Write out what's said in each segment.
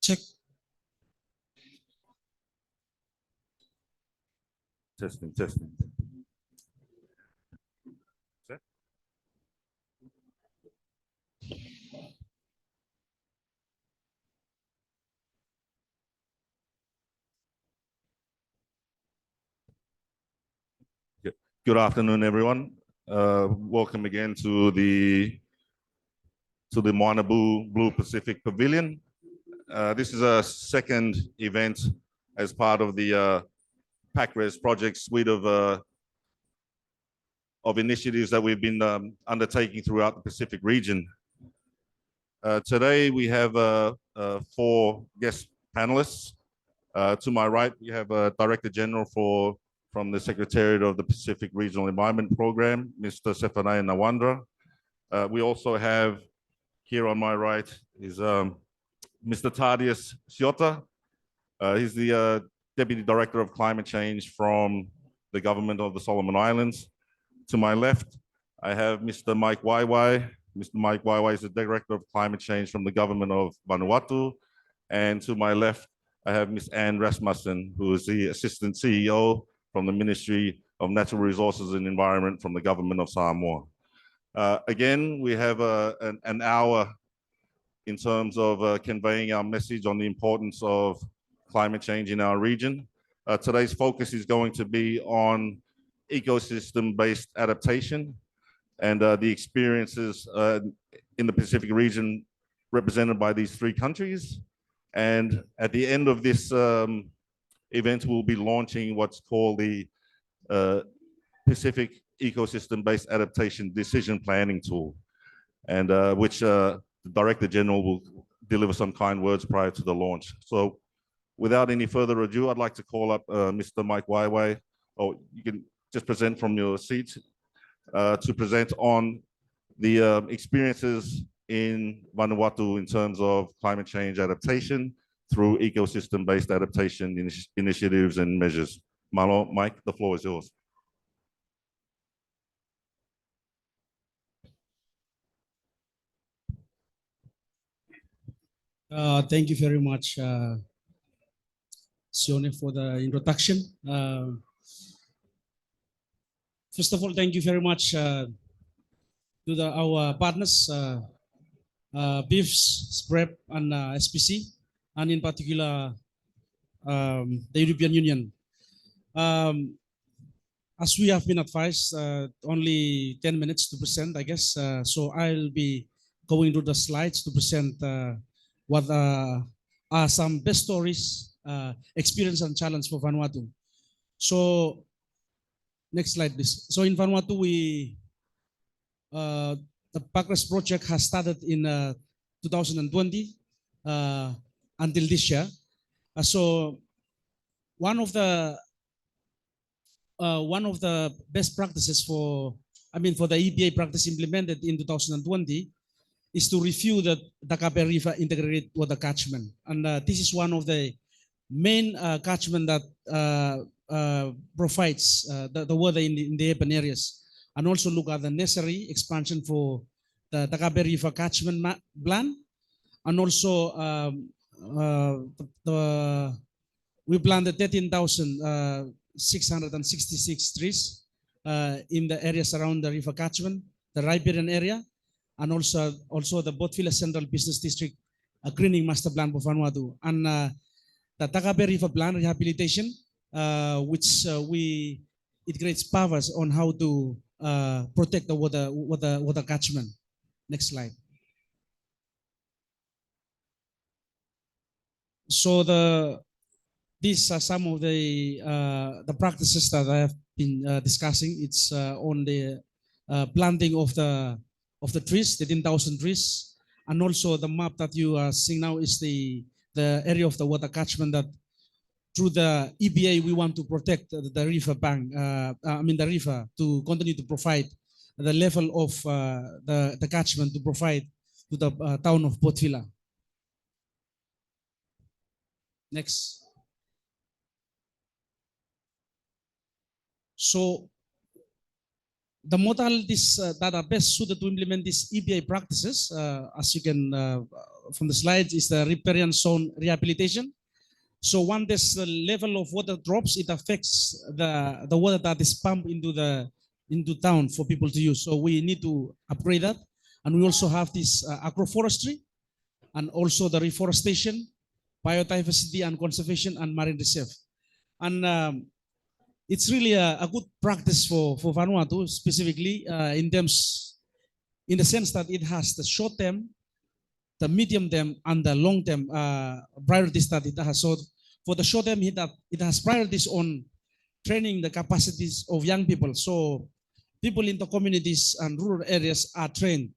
Check. Testing, testing. Set. Good afternoon, everyone. Welcome again to the Moana Blue Pacific Pavilion. This is a second event as part of the PACRES Project suite of initiatives that we've been undertaking throughout the Pacific region. Today we have 4 guest panelists. To my right, we have Director General from the Secretariat of the Pacific Regional Environment Program, Mr. Zephaniah Nawandra. We also have here on my right is Mr. Thaddeus Ciota. He's the Deputy Director of Climate Change from the government of the Solomon Islands. To my left, I have Mr. Mike Waiwai. Mr. Mike Waiwai is the Director of Climate Change from the government of Vanuatu. And to my left, I have Ms. Anne Rasmussen, who is the Assistant CEO from the Ministry of Natural Resources and Environment from the government of Samoa. Again, we have an hour in terms of conveying our message on the importance of climate change in our region. Today's focus is going to be on ecosystem-based adaptation and the experiences in the Pacific region represented by these 3 countries. And at the end of this event, we'll be launching what's called the Pacific Ecosystem-based Adaptation Decision Planning Tool, and which the Director General will deliver some kind words prior to the launch. So without any further ado, I'd like to call up Mr. Mike Waiwai. Oh, you can just present from your seat to present on the experiences in Vanuatu in terms of climate change adaptation through ecosystem-based adaptation initiatives and measures. Malo, Mike, the floor is yours. Thank you very much, Sione, for the introduction. First of all, thank you very much to our partners, PIFS, SPREP, and SPC, and in particular, the European Union. As we have been advised, only 10 minutes to present, I guess. So I'll be going through the slides to present what are some best stories, experience and challenge for Vanuatu. So next slide, please. So in Vanuatu, the PACRES project has started in 2020 until this year. So one of the best practices for the EbA practice implemented in 2020 is to review the Takape River integrated water catchment, and this is one of the main catchment that provides the water in the urban areas, and also look at the necessary expansion for the Takape River catchment plan, and also we planted 13,666 trees in the areas around the river catchment, the riparian area, and also the Port Vila Central Business District greening master plan for Vanuatu, and the Takape River plan rehabilitation, which it creates powers on how to protect the water catchment. Next slide. So these are some of the practices that I have been discussing. It's on the planting of the trees, 13,000 trees, and also the map that you are seeing now is the area of the water catchment that through the EbA we want to protect the river bank. The river to continue to provide the level of the catchment to provide to the town of Port Vila. Next. So the modalities that are best suited to implement these EBA practices, as you can from the slides, is the riparian zone rehabilitation. So when this level of water drops, it affects the water that is pumped into town for people to use. So we need to upgrade that. And we also have this agroforestry and also the reforestation, biodiversity and conservation, and marine reserve. And it's really a good practice for Vanuatu specifically in the sense that it has the short term, the medium term, and the long term priorities that it has. So for the short term, it has priorities on training the capacities of young people. So people in the communities and rural areas are trained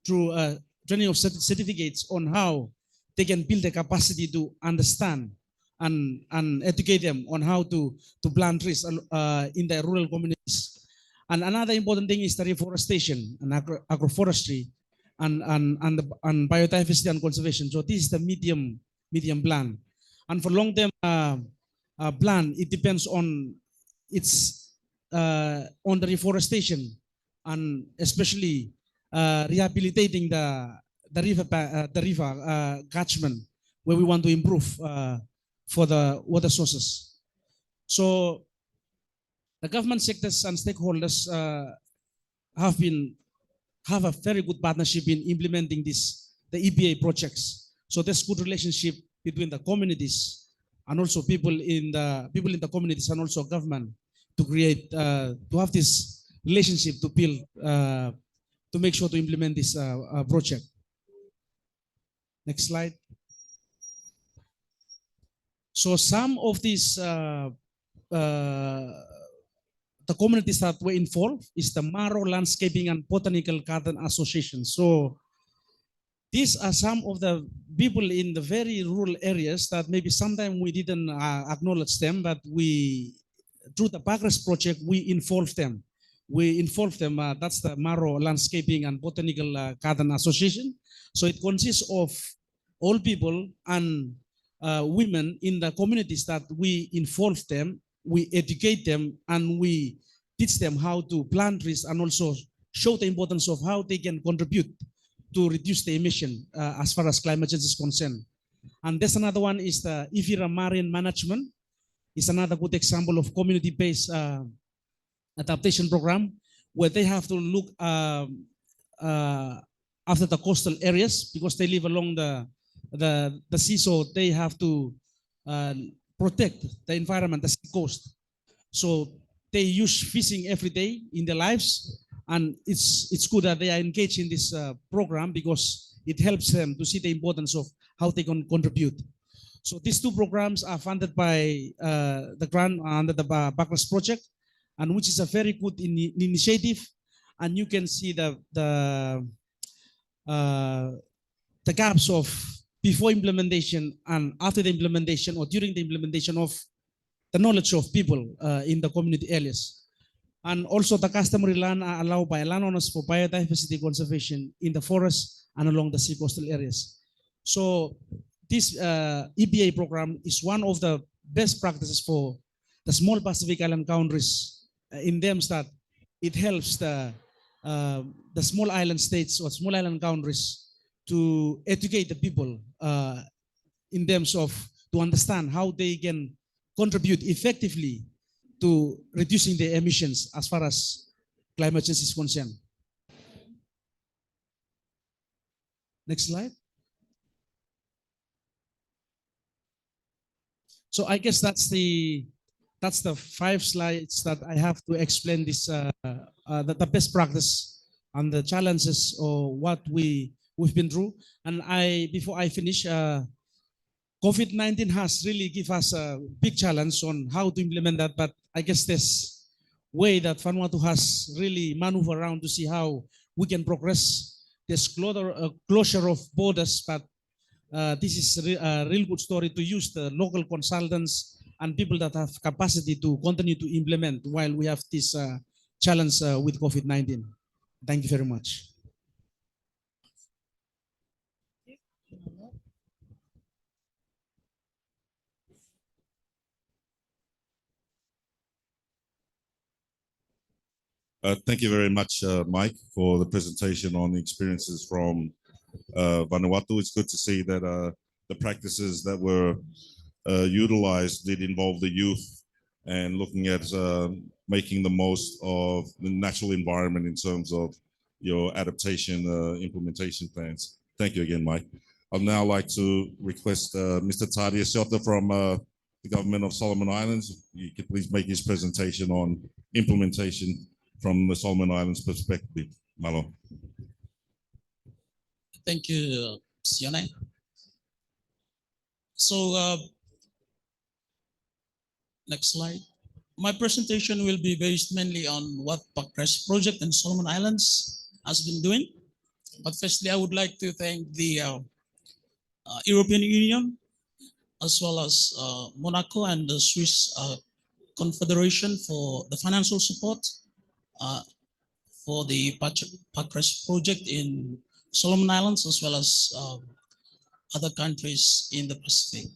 through training of certificates on how they can build the capacity to understand and educate them on how to plant trees in the rural communities. And another important thing is the reforestation and agroforestry and biodiversity and conservation. So this is the medium plan. And for long-term plan, it depends on on the reforestation and especially rehabilitating the river catchment where we want to improve for the water sources. So the government sectors and stakeholders have a very good partnership in implementing the EBA projects. So there's good relationship between the communities and also people in the communities and also government to create to have this relationship to build to make sure to implement this project. Next slide. So some of these the communities that were involved is the Maro Landscaping and Botanical Garden Association. So these are some of the people in the very rural areas that maybe sometimes we didn't acknowledge them, but through the PACRES project, we involved them. That's the Maro Landscaping and Botanical Garden Association. So it consists of all people and women in the communities that we involve them, we educate them, and we teach them how to plant trees and also show the importance of how they can contribute to reduce the emission as far as climate change is concerned. And there's another one is the EBA Marine Management. It's another good example of community-based adaptation program where they have to look after the coastal areas because they live along the sea, so they have to protect the environment, the sea coast. So they use fishing every day in their lives, and it's good that they are engaged in this program because it helps them to see the importance of how they can contribute. So these two programs are funded by the grant under the PACRES Project, and which is a very good initiative. And you can see the gaps of before implementation and after the implementation or during the implementation of the knowledge of people in the community areas. And also the customary land are allowed by landowners for biodiversity conservation in the forest and along the sea coastal areas. So this EBA program is one of the best practices for the small Pacific Island countries in terms that it helps the small island states or small island countries to educate the people in terms of to understand how they can contribute effectively to reducing the emissions as far as climate change is concerned. Next slide. So I guess that's the 5 slides that I have to explain this the best practice and the challenges or what we've been through. And before I finish, COVID-19 has really given us a big challenge on how to implement that, but I guess there's way that Vanuatu has really maneuvered around to see how we can progress. There's closure of borders, but this is a real good story to use the local consultants and people that have capacity to continue to implement while we have this challenge with COVID-19. Thank you very much. Thank you very much, Mike, for the presentation on the experiences from Vanuatu. It's good to see that the practices that were utilized did involve the youth and looking at making the most of the natural environment in terms of your adaptation implementation plans. Thank you again, Mike. I'd now like to request Mr. Tadia Shelter from the government of Solomon Islands. You could please make his presentation on implementation from the Solomon Islands perspective. Malo. Thank you, Sione. So, next slide. My presentation will be based mainly on what PACRES Project and Solomon Islands has been doing. But firstly, I would like to thank the European Union, as well as Monaco and the Swiss Confederation for the financial support for the PACRES project in Solomon Islands, as well as other countries in the Pacific.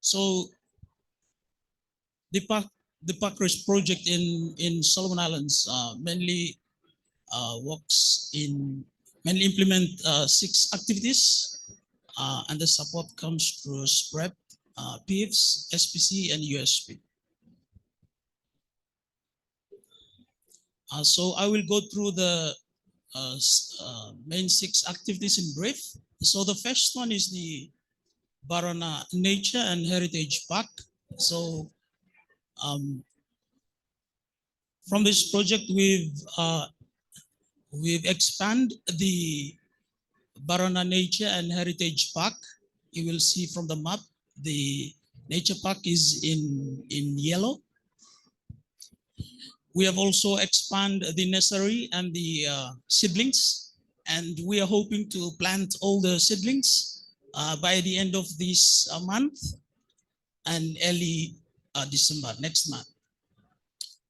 So the PACRES project in Solomon Islands mainly mainly implement 6 activities, and the support comes through SPREP, PIFS, SPC, and USP. So I will go through the main 6 activities in brief. So the first one is the Barana Nature and Heritage Park. So from this project, we've expanded the Barana Nature and Heritage Park. You will see from the map, the nature park is in yellow. We have also expanded the nursery and the seedlings, and we are hoping to plant all the seedlings by the end of this month and early December, next month.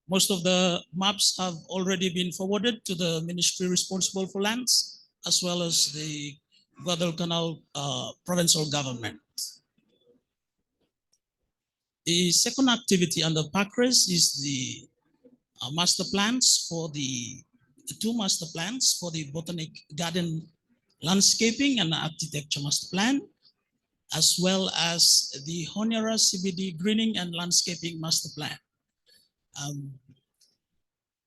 Most of the maps have already been forwarded to the ministry responsible for lands, as well as the Guadalcanal provincial government. The second activity under PACRES is the master plans for the 2 master plans for the Botanic Garden Landscaping and Architecture Master Plan, as well as the Honiara CBD Greening and Landscaping Master Plan.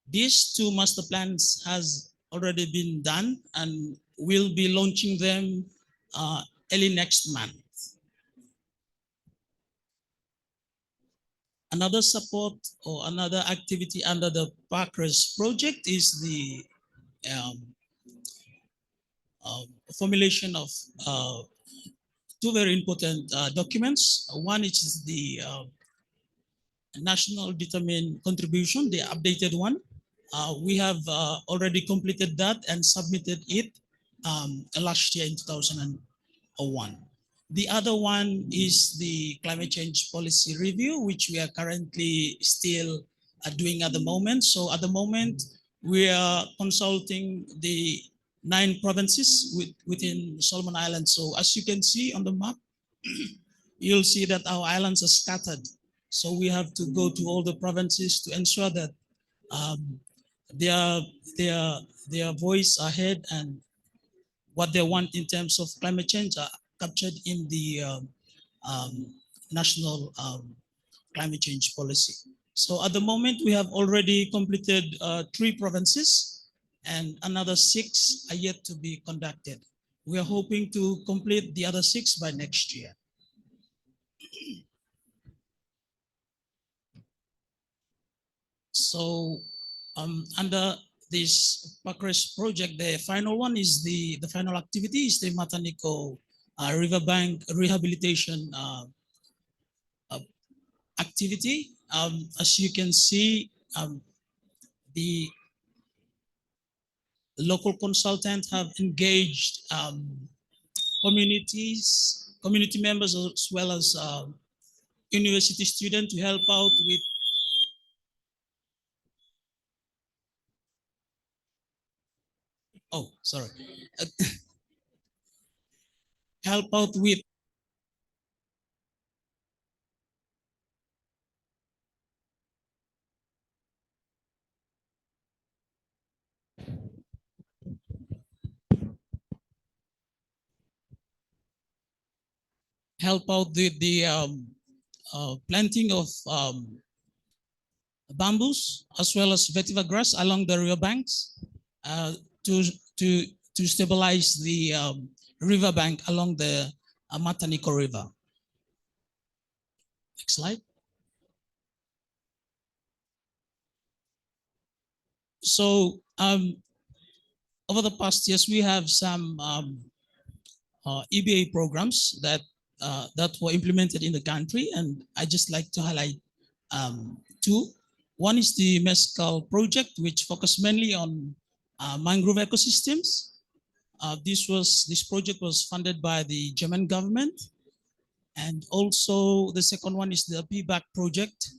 These 2 master plans has already been done, and we'll be launching them early next month. Another support or another activity under the PACRES project is the formulation of 2 very important documents. One is the National Determined Contribution, the updated one. We have already completed that and submitted it last year in 2001. The other one is the climate change policy review, which we are currently still doing at the moment. So at the moment, we are consulting the 9 provinces within Solomon Islands. So as you can see on the map, you'll see that our islands are scattered. So we have to go to all the provinces to ensure that their voice are heard and what they want in terms of climate change are captured in the national climate change policy. So at the moment, we have already completed 3 provinces and another 6 are yet to be conducted. We are hoping to complete the other 6 by next year. So under this PACRES project, the final one is the final activity is the Matanico riverbank rehabilitation activity. As you can see, the local consultants have engaged community members, as well as university students to help out with help out with help out with the planting of bamboos as well as vetiver grass along the river banks to stabilize the river bank along the Matanico River. Next slide. So over the past years, we have some EbA programs that were implemented in the country, and I just like to highlight two. One is the MEBACC project, which focused mainly on mangrove ecosystems. This project was funded by the German government, and also the second one is the PIFS project,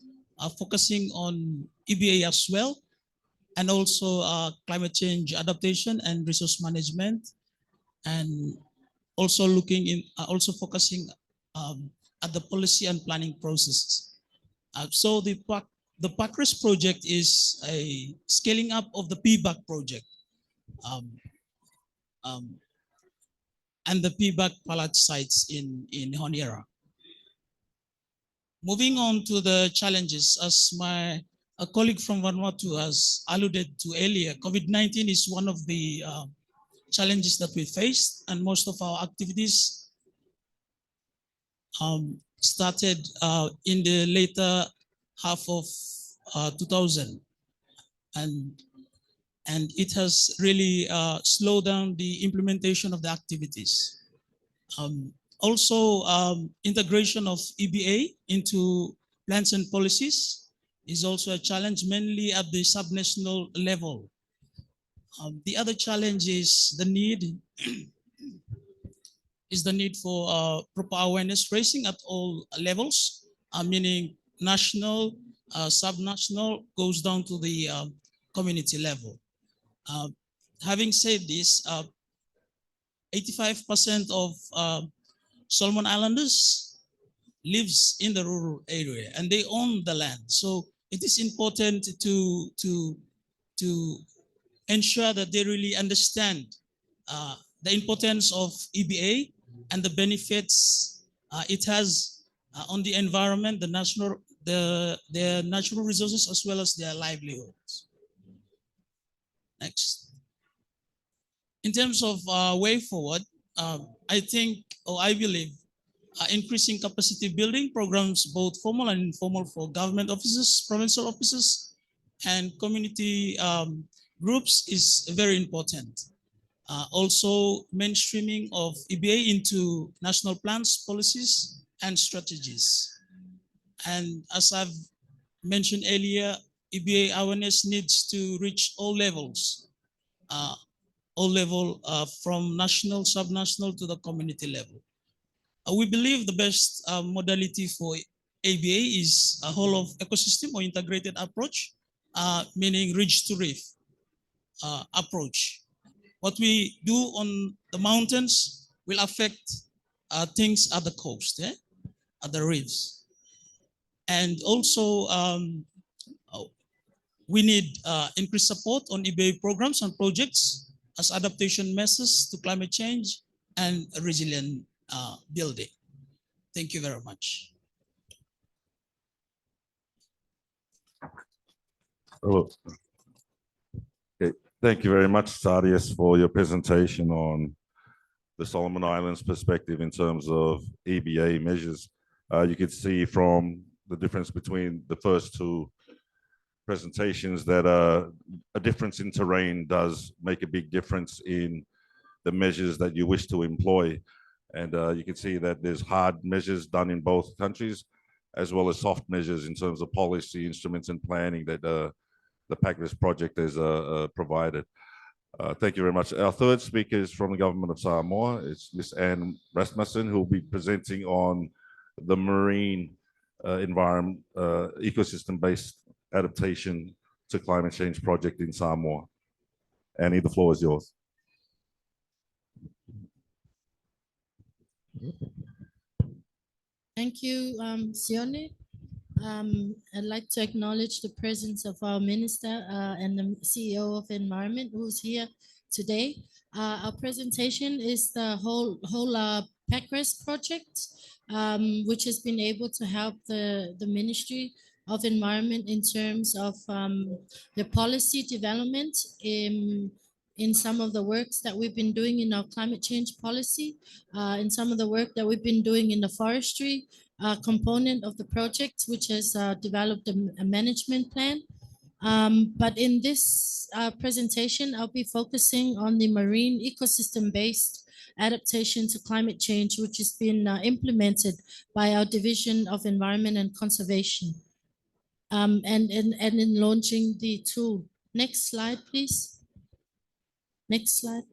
focusing on EbA as well, and also climate change adaptation and resource management, and also also focusing at the policy and planning processes. So the PACRES project is a scaling up of the PIFS project, and the PIFS pallet sites in Honiara. Moving on to the challenges, as my colleague from Vanuatu has alluded to earlier, COVID-19 is one of the challenges that we faced, and most of our activities started in the later half of 2000, and it has really slowed down the implementation of the activities. Also, integration of EbA into plans and policies is also a challenge, mainly at the subnational level. The other challenge is the need for proper awareness raising at all levels, meaning national, subnational, goes down to the community level. Having said this, 85% of Solomon Islanders lives in the rural area and they own the land. So it is important to ensure that they really understand the importance of EbA and the benefits it has on the environment, their natural resources, as well as their livelihoods. Next. In terms of way forward, I think, or I believe, increasing capacity building programs, both formal and informal, for government offices, provincial offices, and community groups is very important. Also, mainstreaming of EbA into national plans, policies, and strategies. And as I've mentioned earlier, EbA awareness needs to reach all levels, from national, subnational to the community level. We believe the best modality for EbA is a whole of ecosystem or integrated approach, meaning ridge to reef approach. What we do on the mountains will affect things at the coast, at the reefs. And also, we need increased support on EbA programs and projects as adaptation measures to climate change and resilient building. Thank you very much. Oh, okay. Thank you very much, Sadius, for your presentation on the Solomon Islands perspective in terms of EbA measures. You could see from the difference between the first two presentations that a difference in terrain does make a big difference in the measures that you wish to employ. And you can see that there's hard measures done in both countries, as well as soft measures in terms of policy instruments and planning that the PACRES project has provided. Thank you very much. Our third speaker is from the government of Samoa. It's Ms. Anne Rasmussen, who will be presenting on the marine environment, ecosystem-based adaptation to climate change project in Samoa. Annie, the floor is yours. Thank you, Sione. I'd like to acknowledge the presence of our minister and the CEO of Environment, who's here today. Our presentation is the whole PACRES project, which has been able to help the Ministry of Environment in terms of the policy development in some of the works that we've been doing in our climate change policy, in some of the work that we've been doing in the forestry component of the project, which has developed a management plan. But in this presentation, I'll be focusing on the marine ecosystem-based adaptation to climate change, which has been implemented by our Division of Environment and Conservation, and in launching the tool. Next slide, please. Next slide.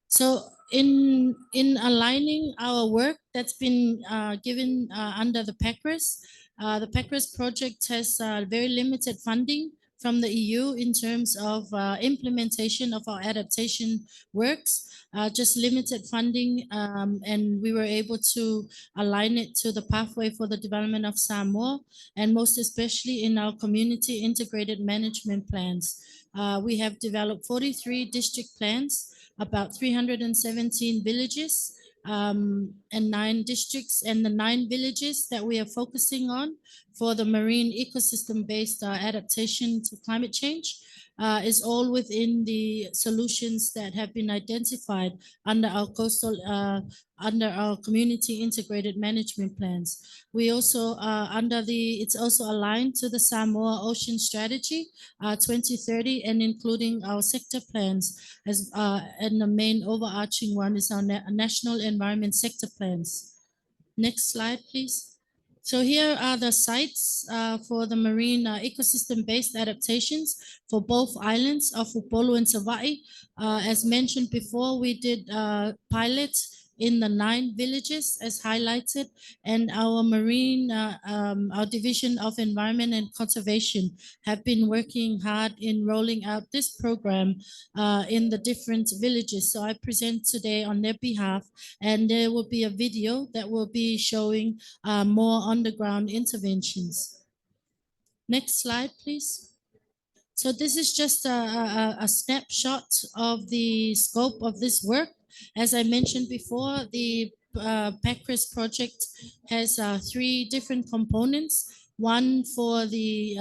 So in aligning our work that's been given under the PACRES, the PACRES project has very limited funding from the EU in terms of implementation of our adaptation works, just limited funding, and we were able to align it to the pathway for the development of Samoa, and most especially in our community integrated management plans. We have developed 43 district plans, about 317 villages, and 9 districts, and the 9 villages that we are focusing on for the marine ecosystem-based adaptation to climate change is all within the solutions that have been identified under our coastal, under our community integrated management plans. We also it's also aligned to the Samoa Ocean Strategy 2030, and including our sector plans, as and the main overarching one is our national environment sector plans. Next slide, please. So here are the sites for the marine ecosystem-based adaptations for both islands of Upolu and Savaii. As mentioned before, we did pilots in the 9 villages as highlighted, and our marine, our Division of Environment and Conservation have been working hard in rolling out this program in the different villages. So I present today on their behalf, and there will be a video that will be showing more on-the-ground interventions. Next slide, please. So this is just a snapshot of the scope of this work. As I mentioned before, the PACRES project has 3 different components. One for the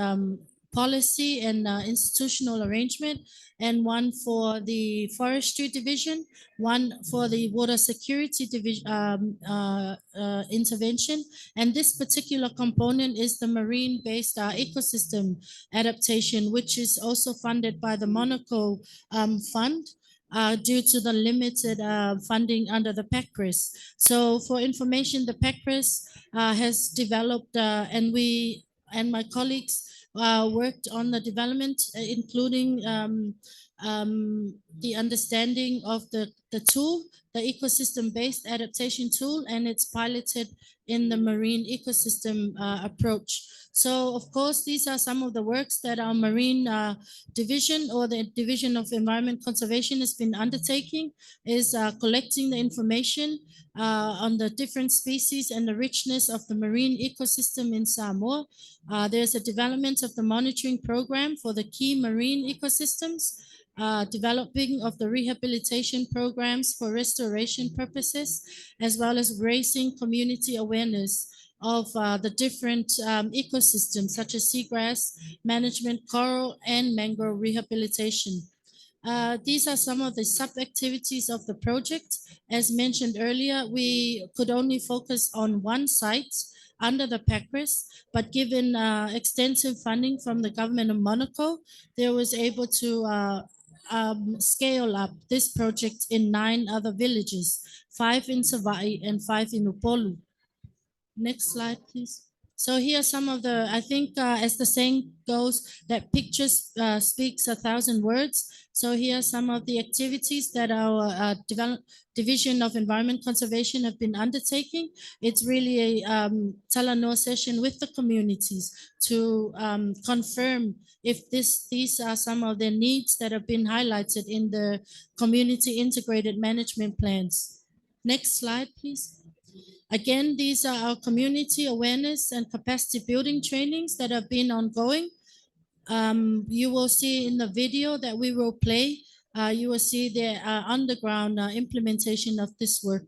policy and institutional arrangement, and one for the forestry division, one for the water security division intervention. And this particular component is the marine-based ecosystem adaptation, which is also funded by the Monaco fund. Due to the limited funding under the PACRES. So for information, the PACRES has developed, and my colleagues worked on the development, including the understanding of the tool, the ecosystem-based adaptation tool, and it's piloted in the marine ecosystem approach. So of course, these are some of the works that our marine division, or the Division of Environment Conservation, has been undertaking, is collecting the information on the different species and the richness of the marine ecosystem in Samoa. There's a development of the monitoring program for the key marine ecosystems, developing of the rehabilitation programs for restoration purposes, as well as raising community awareness of the different ecosystems such as seagrass management, coral, and mangrove rehabilitation. These are some of the sub-activities of the project. As mentioned earlier, we could only focus on one site under the PACRES, but given extensive funding from the government of Monaco, they was able to scale up this project in 9 other villages, 5 in Savaii and 5 in Upolu. Next slide, please. So here are some of the, I think as the saying goes, that pictures speaks 1,000 words. So here are some of the activities that our Division of Environment Conservation have been undertaking. It's really a Talanoa session with the communities to confirm if these are some of the needs that have been highlighted in the community integrated management plans. Next slide, please. Again, these are our community awareness and capacity building trainings that have been ongoing. You will see in the video that we will play, you will see the underground implementation of this work.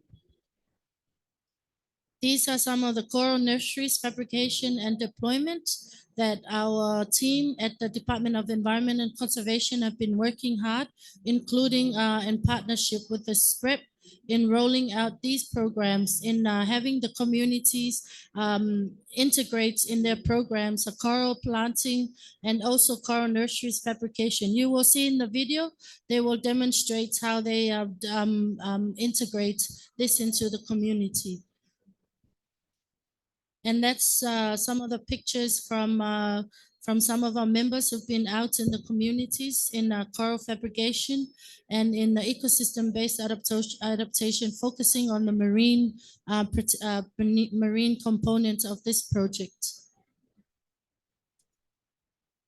These are some of the coral nurseries, fabrication and deployment that our team at the Department of Environment and Conservation have been working hard, including in partnership with the SPREP, in rolling out these programs, in having the communities integrate in their programs, coral planting and also coral nurseries fabrication. You will see in the video, they will demonstrate how they integrate this into the community. And that's some of the pictures from some of our members who've been out in the communities in coral fabrication and in the ecosystem-based adaptation, focusing on the marine component of this project.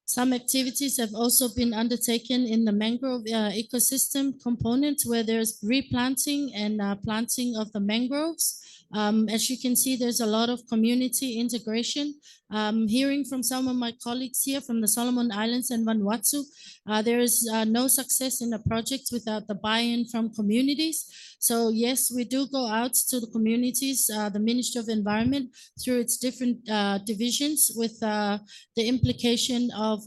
Some activities have also been undertaken in the mangrove ecosystem component, where there's replanting and planting of the mangroves. As you can see, there's a lot of community integration. Hearing from some of my colleagues here from the Solomon Islands and Vanuatu, there is no success in a project without the buy-in from communities. So yes, we do go out to the communities, the Ministry of Environment, through its different divisions, with the implication of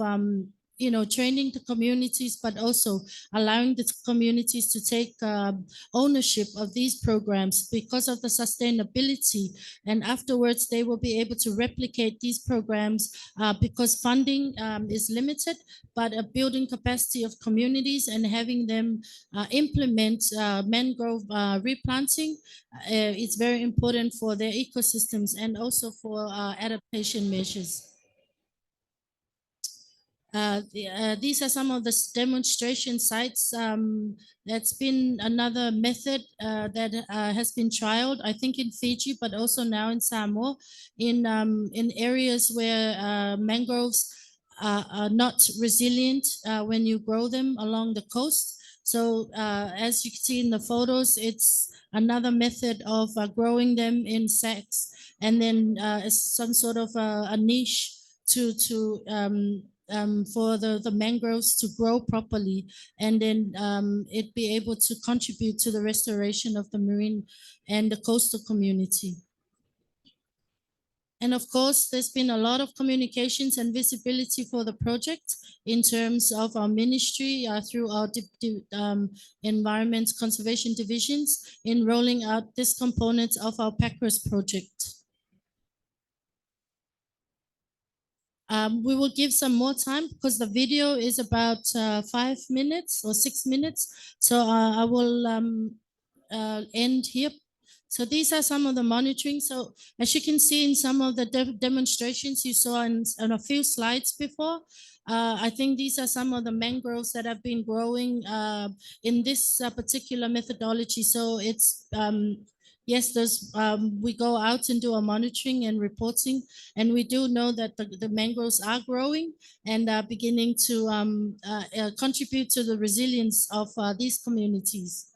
training the communities, but also allowing the communities to take ownership of these programs because of the sustainability. And afterwards, they will be able to replicate these programs because funding is limited, but a building capacity of communities and having them implement mangrove replanting is very important for their ecosystems and also for adaptation measures. These are some of the demonstration sites. That's been another method that has been trialed, I think in Fiji, but also now in Samoa, in areas where mangroves are not resilient when you grow them along the coast. So as you can see in the photos, it's another method of growing them in sacks, and then as some sort of a niche for the mangroves to grow properly, and then it be able to contribute to the restoration of the marine and the coastal community. And of course, there's been a lot of communications and visibility for the project in terms of our ministry through our environment conservation divisions in rolling out this component of our PACRES project. We will give some more time because the video is about 5 minutes or 6 minutes. So I will end here. So these are some of the monitoring. So as you can see in some of the demonstrations you saw on a few slides before, I think these are some of the mangroves that have been growing in this particular methodology. So it's yes, we go out and do our monitoring and reporting, and we do know that the mangroves are growing and are beginning to contribute to the resilience of these communities.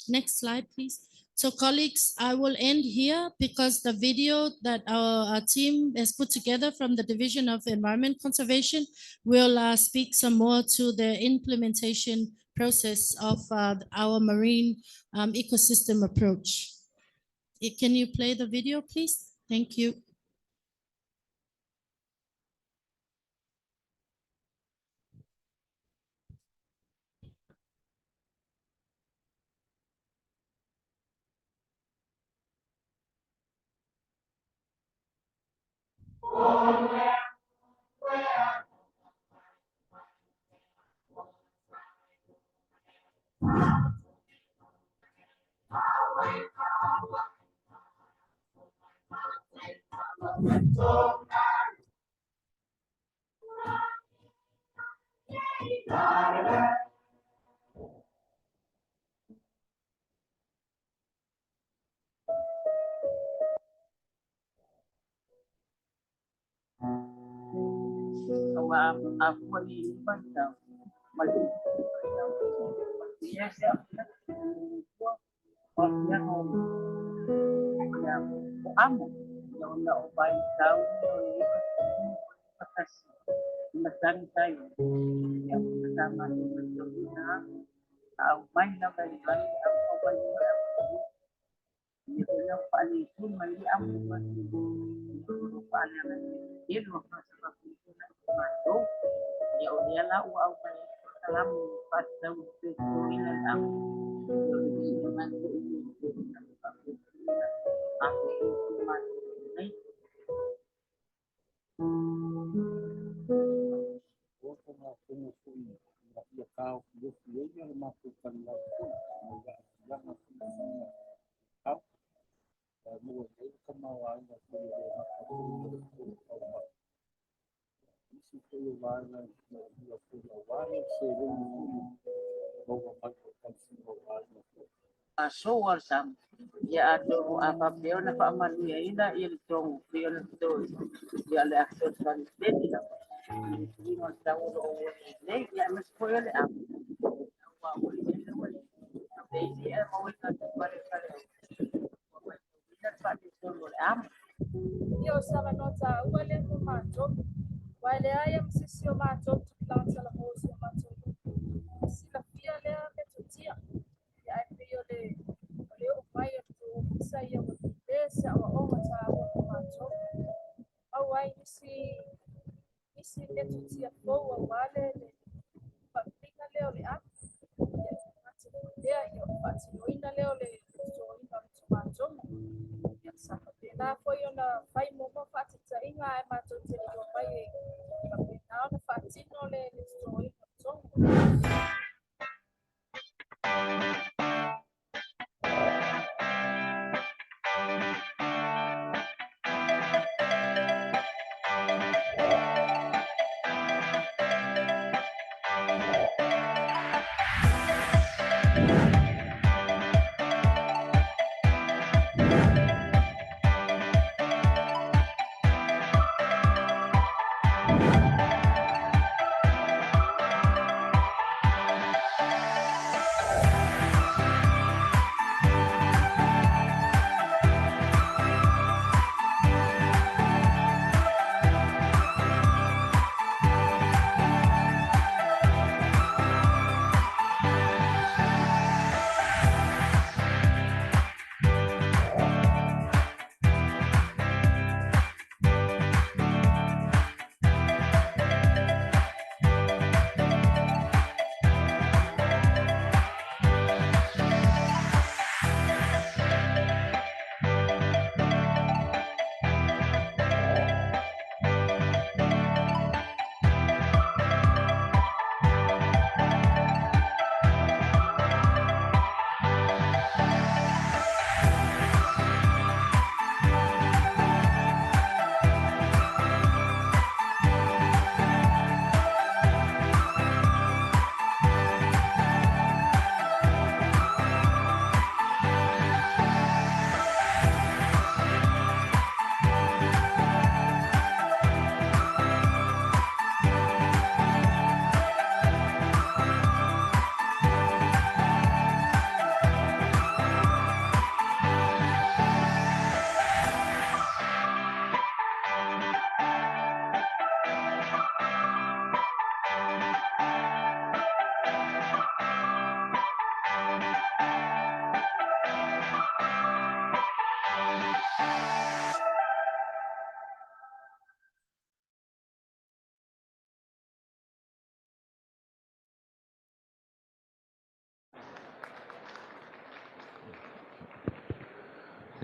Next slide, please. So colleagues, I will end here because the video that our team has put together from the Division of Environment Conservation will speak some more to the implementation process of our marine ecosystem approach. Can you play the video, please? Thank you. So some ya ado apa pio na pa manuya ina il tong pio na to ya le aksos kan dedi na ni mo ta ulo ne ya mas ko ya le am wa mo ni le wa be ni e mo na to pare pare ya pa ni to lo am Io stava nota uguale in formato, quale aia si formato lanza la voce formato. Si la fia le metodia, ya pio le o mai to sai eu desse a o mata formato. Au ai isi metodia boa vale le papica le ole a. Ya io faccio ina le ole so ina formato. Na foi ona fai mo fati ta inga e mato te o pai na ona fati no le so i so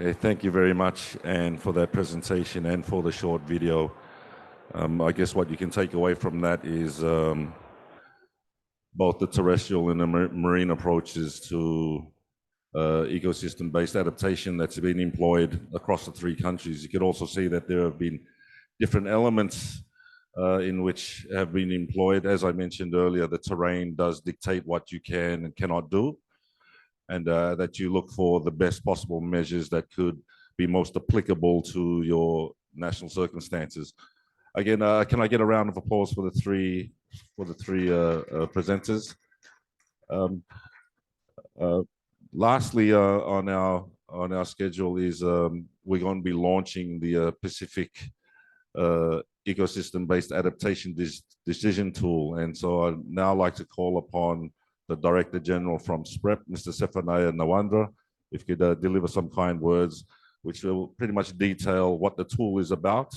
Okay, thank you very much, and for that presentation and for the short video. I guess what you can take away from that is both the terrestrial and the marine approaches to ecosystem-based adaptation that's been employed across the three countries. You could also see that there have been different elements in which have been employed. As I mentioned earlier, the terrain does dictate what you can and cannot do, and that you look for the best possible measures that could be most applicable to your national circumstances. Again, can I get a round of applause for the three presenters? Lastly, on our schedule is we're going to be launching the Pacific Ecosystem-based Adaptation Decision Tool, and so I'd now like to call upon the Director General from SPREP, Mr. Zephaniah Nawandra, if you could deliver some kind words, which will pretty much detail what the tool is about.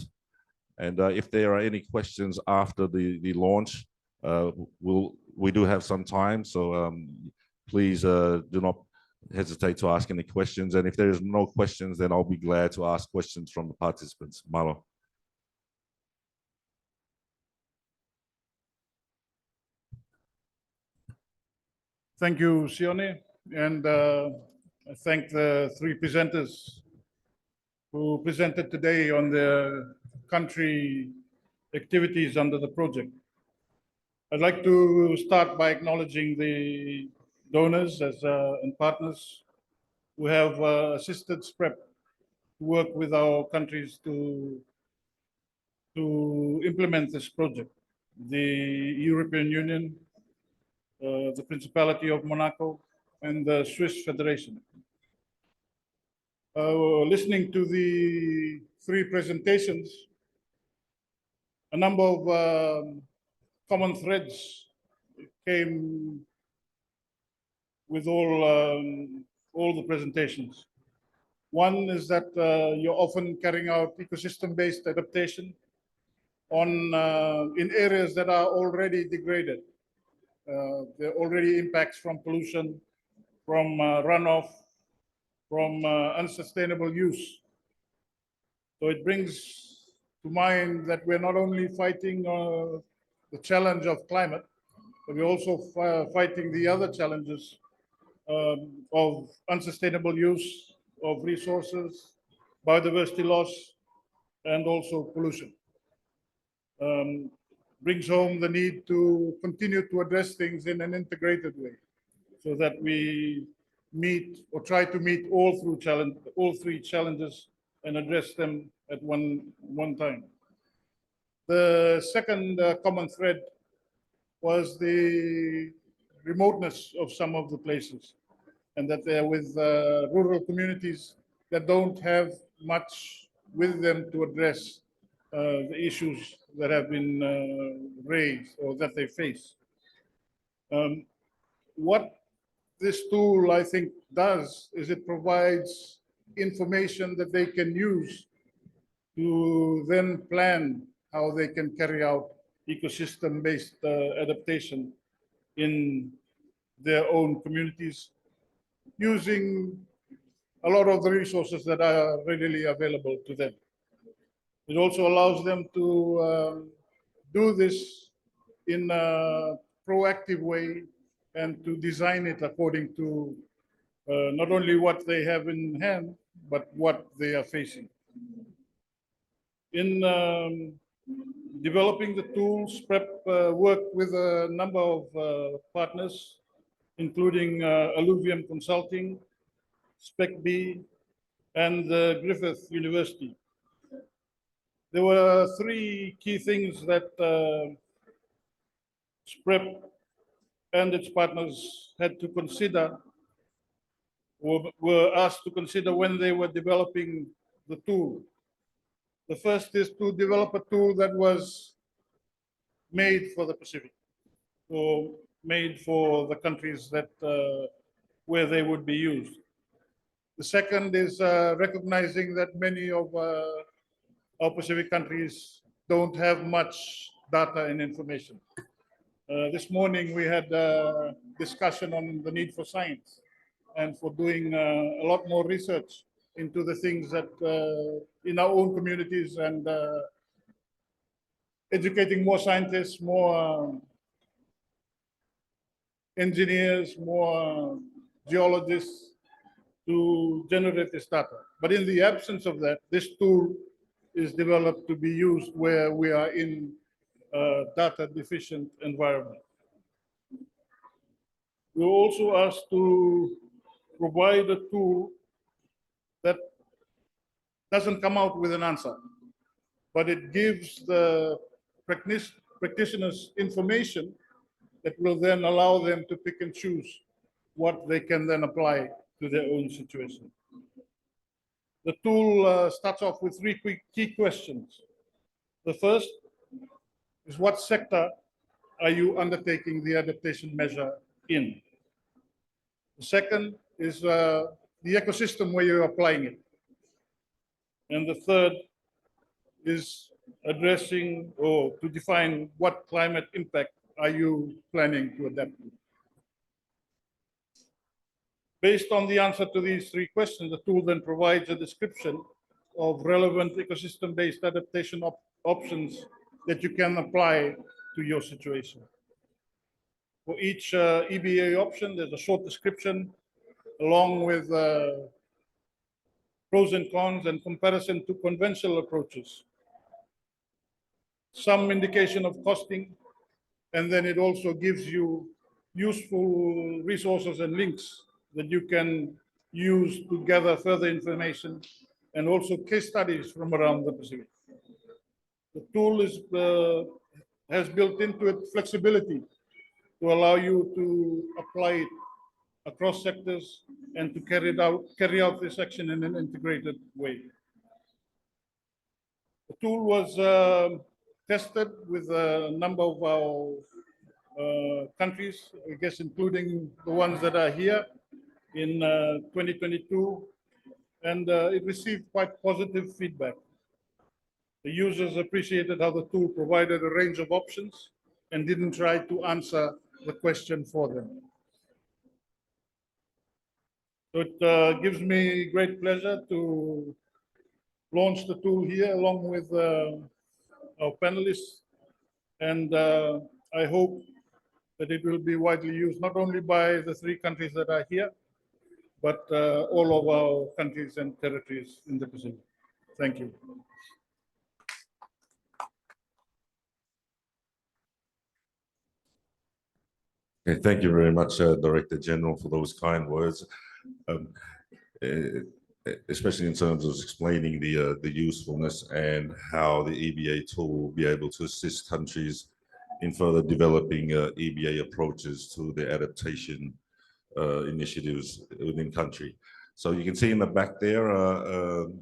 And if there are any questions after the launch, we do have some time, so please do not hesitate to ask any questions. And if there is no questions, then I'll be glad to ask questions from the participants. Malo. Thank you, Sione, and I thank the three presenters who presented today on the country activities under the project. I'd like to start by acknowledging the donors and partners who have assisted SPREP to work with our countries to implement this project. The European Union, the Principality of Monaco, and the Swiss Federation. Listening to the three presentations, a number of common threads came with all the presentations. One is that you're often carrying out ecosystem-based adaptation in areas that are already degraded. There are already impacts from pollution, from runoff, from unsustainable use. So it brings to mind that we're not only fighting the challenge of climate, but we're also fighting the other challenges of unsustainable use of resources, biodiversity loss, and also pollution. Brings home the need to continue to address things in an integrated way, so that we meet or try to meet all three challenges and address them at one time. The second common thread was the remoteness of some of the places, and that they're with rural communities that don't have much with them to address the issues that have been raised or that they face. What this tool, I think, does is it provides information that they can use to then plan how they can carry out ecosystem-based adaptation in their own communities, using a lot of the resources that are readily available to them. It also allows them to do this in a proactive way and to design it according to not only what they have in hand, but what they are facing. In developing the tools, SPREP worked with a number of partners, including Alluvium Consulting, SPEC-B, and Griffith University. There were three key things that SPREP and its partners had to consider, or were asked to consider when they were developing the tool. The first is to develop a tool that was made for the Pacific, or made for the countries that where they would be used. The second is recognizing that many of our Pacific countries don't have much data and information. This morning we had a discussion on the need for science and for doing a lot more research into the things that in our own communities, and educating more scientists, more engineers, more geologists to generate this data. But in the absence of that, this tool is developed to be used where we are in a data deficient environment. We were also asked to provide a tool that doesn't come out with an answer, but it gives the practitioners information that will then allow them to pick and choose what they can then apply to their own situation. The tool starts off with three key questions. The first is, what sector are you undertaking the adaptation measure in? The second is, the ecosystem where you're applying it. And the third is addressing or to define what climate impact are you planning to adapt to. Based on the answer to these three questions, the tool then provides a description of relevant ecosystem-based adaptation options that you can apply to your situation. For each EBA option, there's a short description along with pros and cons and comparison to conventional approaches. Some indication of costing, and then it also gives you useful resources and links that you can use to gather further information and also case studies from around the Pacific. The tool has built into it flexibility to allow you to apply it across sectors and to carry out this action in an integrated way. The tool was tested with a number of our countries, I guess, including the ones that are here in 2022, and it received quite positive feedback. The users appreciated how the tool provided a range of options and didn't try to answer the question for them. So it gives me great pleasure to launch the tool here along with our panelists, and I hope that it will be widely used not only by the three countries that are here, but all of our countries and territories in the Pacific. Thank you. Okay, thank you very much, Director General, for those kind words, especially in terms of explaining the usefulness and how the EBA tool will be able to assist countries in further developing EBA approaches to the adaptation initiatives within country. So you can see in the back there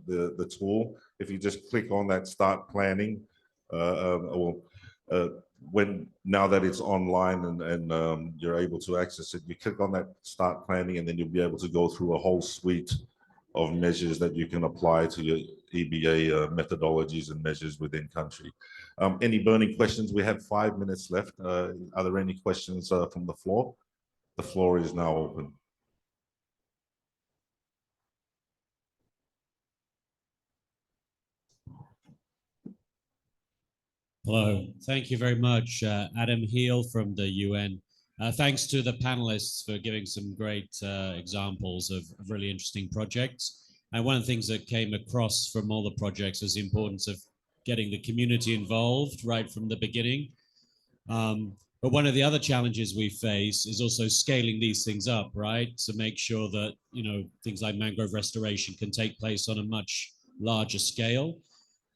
the tool. If you just click on that start planning, now that it's online and you're able to access it, you click on that start planning, and then you'll be able to go through a whole suite of measures that you can apply to your EBA methodologies and measures within country. Any burning questions? We have 5 minutes left. Are there any questions from the floor? The floor is now open. Hello, thank you very much. Adam Heel from the UN. Thanks to the panelists for giving some great examples of really interesting projects. And one of the things that came across from all the projects is the importance of getting the community involved right from the beginning. But one of the other challenges we face is also scaling these things up, right? To make sure that, you know, things like mangrove restoration can take place on a much larger scale.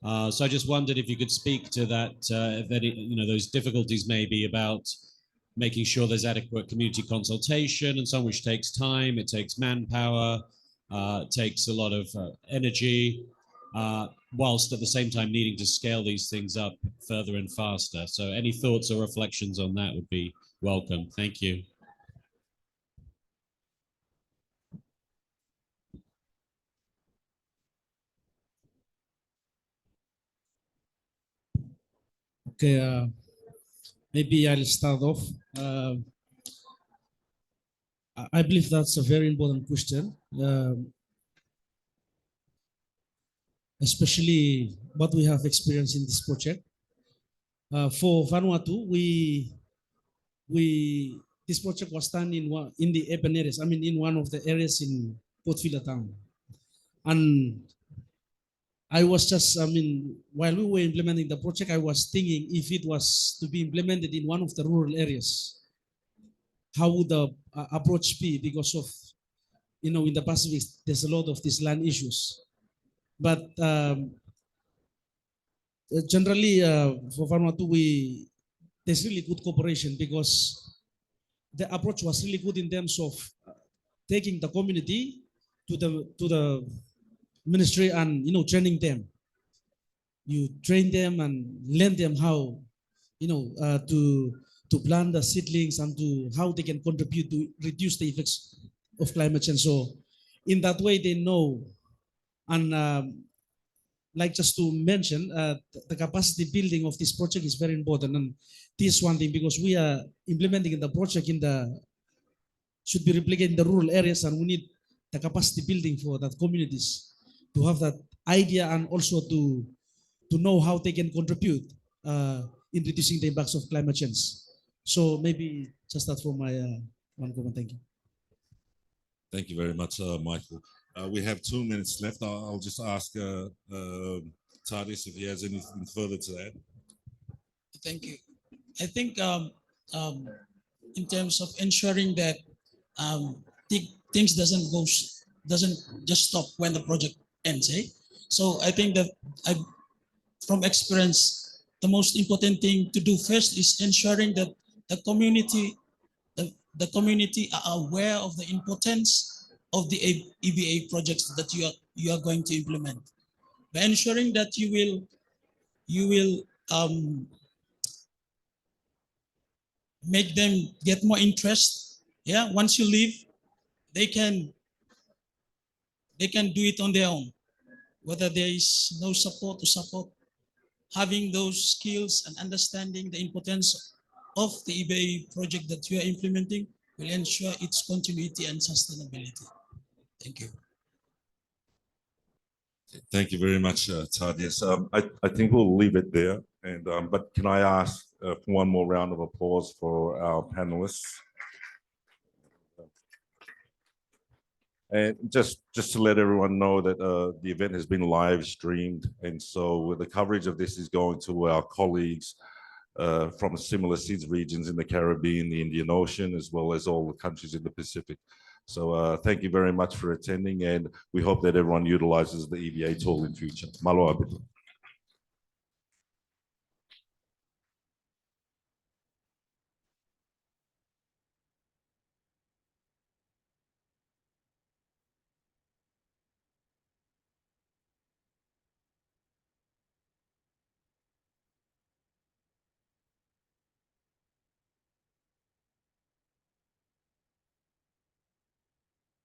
So I just wondered if you could speak to that, you know, those difficulties maybe about making sure there's adequate community consultation and some which takes time, it takes manpower, it takes a lot of energy, whilst at the same time needing to scale these things up further and faster. So any thoughts or reflections on that would be welcome. Thank you. Okay, maybe I'll start off. I believe that's a very important question, especially what we have experienced in this project. For Vanuatu, this project was done in the urban areas. I mean, in one of the areas in Port Vila town, and I was just, I mean, while we were implementing the project, I was thinking if it was to be implemented in one of the rural areas, how would the approach be? Because of, you know, in the Pacific, there's a lot of these land issues. But generally, for Vanuatu, there's really good cooperation because the approach was really good in terms of taking the community to the ministry and, you know, training them. You train them and learn them how, you know, to plant the seedlings and to how they can contribute to reduce the effects of climate change. So in that way they know. And like just to mention, the capacity building of this project is very important. And this one thing, because we are implementing the project should be replicated in the rural areas, and we need the capacity building for that communities to have that idea, and also to know how they can contribute in reducing the impacts of climate change. So maybe just that from my one comment. Thank you. Thank you very much, Michael. We have 2 minutes left. I'll just ask Tadis if he has anything further to add. Thank you. I think in terms of ensuring that things doesn't just stop when the project ends. So I think that from experience, the most important thing to do first is ensuring that the community are aware of the importance of the EbA projects that you are going to implement. By ensuring that you will make them get more interest. Yeah, once you leave, they can do it on their own, whether there is no support to support. Having those skills and understanding the importance of the EbA project that you are implementing will ensure its continuity and sustainability. Thank you. Thank you very much, Tadius. I think we'll leave it there. And but can I ask for one more round of applause for our panelists? And just to let everyone know that the event has been live streamed, and so the coverage of this is going to our colleagues from similar SIDS regions in the Caribbean, the Indian Ocean, as well as all the countries in the Pacific. So thank you very much for attending, and we hope that everyone utilizes the EbA tool in future. Malo abito.